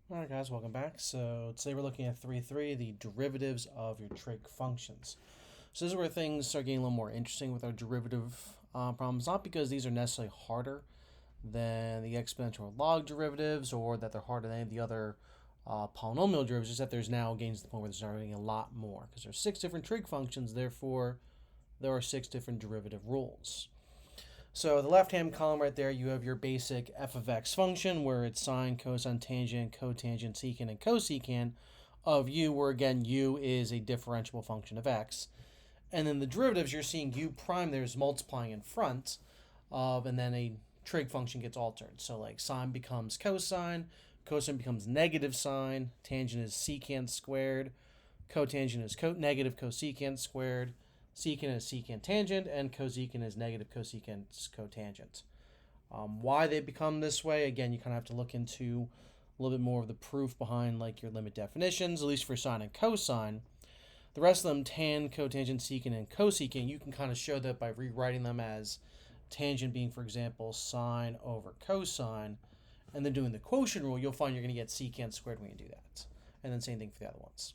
Alright guys, welcome back. So today we're looking at 3.3, the derivatives of your trig functions. So this is where things start getting a little more interesting with our derivative problems, not because these are necessarily harder than the exponential or log derivatives or that they're harder than any of the other polynomial derivatives, just that there's now getting to the point where there's starting a lot more because there's 6 different trig functions, therefore there are 6 different derivative rules. So the left-hand column right there, you have your basic f of x function where it's sine, cosine, tangent, cotangent, secant, and cosecant of u, where again, u is a differentiable function of x. And then the derivatives, you're seeing u prime there is multiplying in front of, and then a trig function gets altered. So like sine becomes cosine, cosine becomes negative sine, tangent is secant squared, cotangent is negative cosecant squared, secant is secant tangent, and cosecant is negative cosecant cotangent. Why they become this way, again, you kind of have to look into a little bit more of the proof behind like your limit definitions, at least for sine and cosine. The rest of them, tan, cotangent, secant, and cosecant, you can kind of show that by rewriting them as tangent being, for example, sine over cosine, and then doing the quotient rule, you'll find you're going to get secant squared when you do that. And then same thing for the other ones.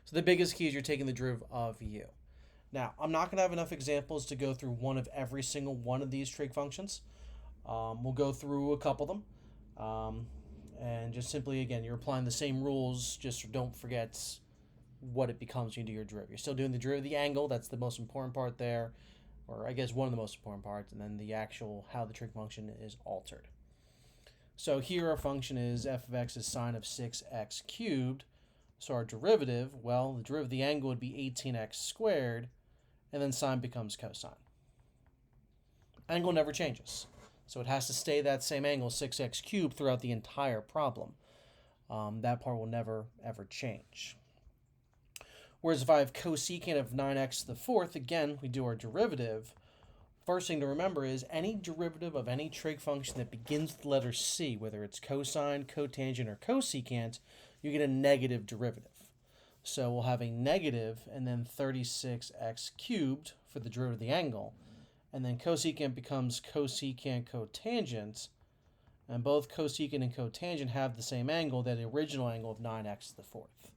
So the biggest key is you're taking the derivative of u. Now, I'm not going to have enough examples to go through one of every single one of these trig functions. We'll go through a couple of them. And just simply, again, you're applying the same rules, just don't forget what it becomes when you do your derivative. You're still doing the derivative of the angle, that's the most important part there, or I guess one of the most important parts, and then the actual how the trig function is altered. So here our function is f of x is sine of 6x cubed. So our derivative, well, the derivative of the angle would be 18x squared, and then sine becomes cosine. Angle never changes. So it has to stay that same angle, 6x cubed, throughout the entire problem. That part will never, ever change. Whereas if I have cosecant of 9x to the fourth, again, we do our derivative. First thing to remember is any derivative of any trig function that begins with the letter c, whether it's cosine, cotangent, or cosecant, you get a negative derivative. So we'll have a negative and then 36x cubed for the derivative of the angle. And then cosecant becomes cosecant cotangent. And both cosecant and cotangent have the same angle, that original angle of 9x to the fourth.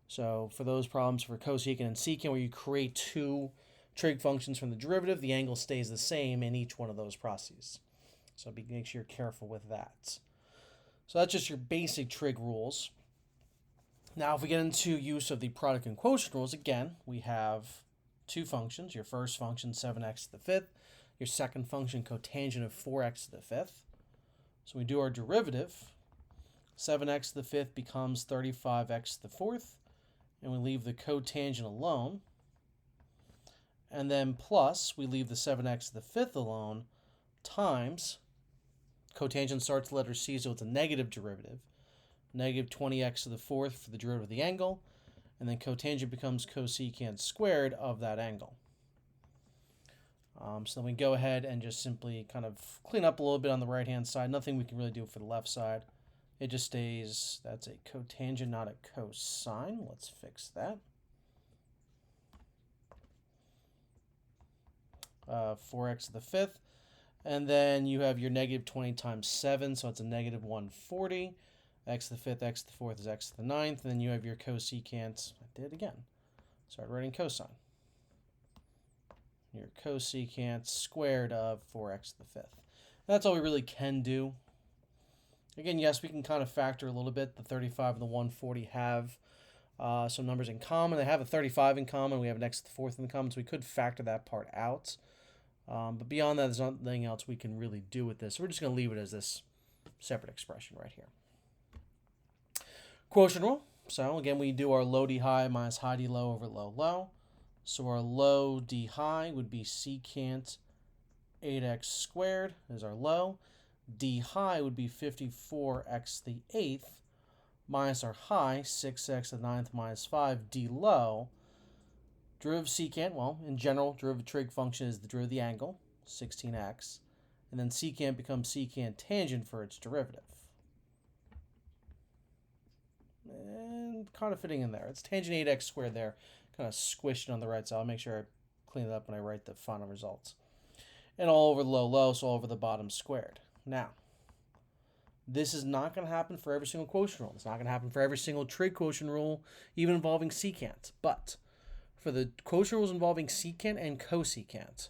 So for those problems for cosecant and secant where you create two trig functions from the derivative, the angle stays the same in each one of those processes. So make sure you're careful with that. So that's just your basic trig rules. Now, if we get into use of the product and quotient rules, again, we have two functions. Your first function, 7x to the fifth. Your second function, cotangent of 4x to the fifth. So we do our derivative. 7x to the fifth becomes 35x to the fourth. And we leave the cotangent alone. And then plus, we leave the 7x to the fifth alone, times, cotangent starts with the letter c, so it's a negative derivative. Negative 20x to the fourth for the derivative of the angle, and then cotangent becomes cosecant squared of that angle. So then we go ahead and just simply kind of clean up a little bit on the right-hand side. Nothing we can really do for the left side. It just stays, that's a cotangent, not a cosine. Let's fix that. 4x to the fifth. And then you have your negative 20 times 7, so it's a negative 140. X to the fifth, x to the fourth is x to the ninth. And then you have your cosecant. I did it again. Started writing cosine. Your cosecant squared of 4x to the fifth. That's all we really can do. Again, yes, we can kind of factor a little bit. The 35 and the 140 have some numbers in common. They have a 35 in common. We have an x to the fourth in common, so we could factor that part out. But beyond that, there's nothing else we can really do with this. So we're just going to leave it as this separate expression right here. Quotient rule. So again, we do our low d high minus high d low over low low. So our low d high would be secant 8x squared is our low. D high would be 54x to the eighth minus our high, 6x to the ninth minus 5, d low. Derivative secant, well, in general, derivative trig function is the derivative of the angle, 16x. And then secant becomes secant tangent for its derivative. And kind of fitting in there. It's tangent 8x squared there. Kind of squished on the right side. I'll make sure I clean it up when I write the final results. And all over the low, low, so all over the bottom squared. Now, This is not going to happen for every single quotient rule. It's not going to happen for every single trig quotient rule, even involving secant. But for the quotient rules involving secant and cosecant,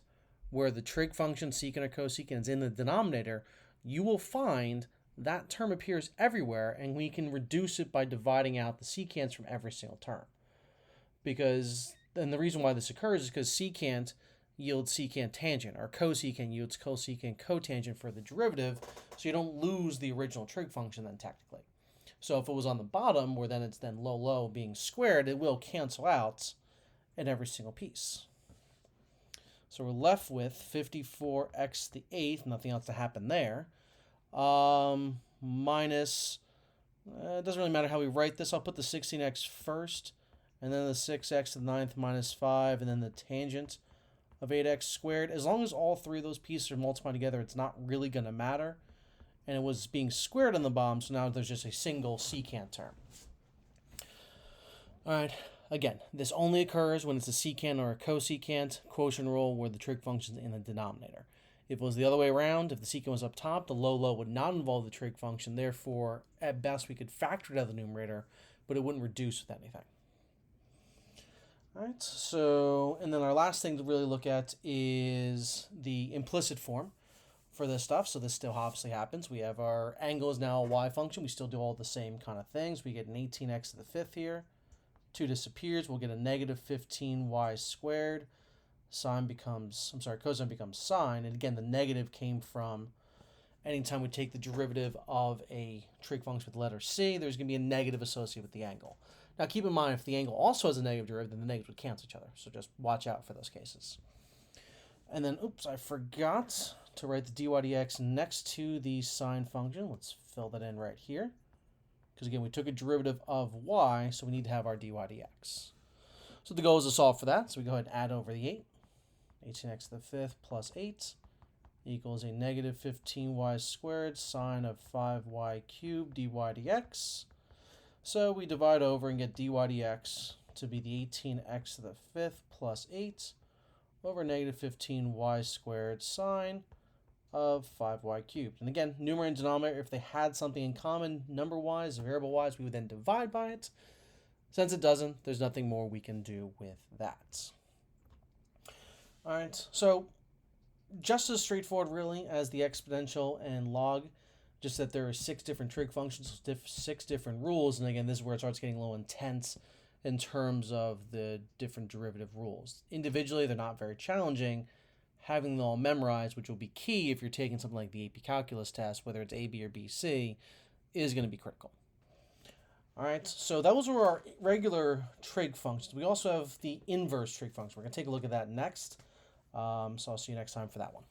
where the trig function secant or cosecant is in the denominator, you will find that term appears everywhere, and we can reduce it by dividing out the secants from every single term. And the reason why this occurs is because secant yields secant tangent, or cosecant yields cosecant cotangent for the derivative, so you don't lose the original trig function then technically. So if it was on the bottom, where then it's then low being squared, it will cancel out in every single piece. So we're left with 54x to the 8th, nothing else to happen there, minus, it doesn't really matter how we write this. I'll put the 16x first, and then the 6x to the 9th minus 5, and then the tangent of 8x squared. As long as all three of those pieces are multiplied together, it's not really going to matter. And it was being squared on the bottom, so now there's just a single secant term. All right, again, this only occurs when it's a secant or a cosecant quotient rule where the trig function is in the denominator. If it was the other way around, if the secant was up top, the low would not involve the trig function. Therefore, at best, we could factor it out of the numerator, but it wouldn't reduce with anything. All right, so, and then our last thing to really look at is the implicit form for this stuff. So this still obviously happens. We have our angle is now a y function. We still do all the same kind of things. We get an 18x to the 5th here. 2 disappears. We'll get a negative 15y squared. Cosine becomes sine. And again, the negative came from anytime we take the derivative of a trig function with the letter c, there's going to be a negative associated with the angle. Now keep in mind, if the angle also has a negative derivative, then the negatives would cancel each other. So just watch out for those cases. And then, oops, I forgot to write the dy dx next to the sine function. Let's fill that in right here. Because again, we took a derivative of y, so we need to have our dy dx. So the goal is to solve for that. So we go ahead and add over the 8. 18x to the 5th plus 8 equals a negative 15y squared sine of 5y cubed dy dx. So we divide over and get dy dx to be the 18x to the 5th plus 8 over negative 15y squared sine of 5y cubed. And again, numerator and denominator, if they had something in common number-wise, variable-wise, we would then divide by it. Since it doesn't, there's nothing more we can do with that. All right, so just as straightforward really as the exponential and log, just that there are 6 different trig functions, 6 different rules, and again, this is where it starts getting a little intense in terms of the different derivative rules. Individually, they're not very challenging. Having them all memorized, which will be key if you're taking something like the AP Calculus test, whether it's AB or BC, is going to be critical. All right, so that was our regular trig functions. We also have the inverse trig function. We're going to take a look at that next. So I'll see you next time for that one.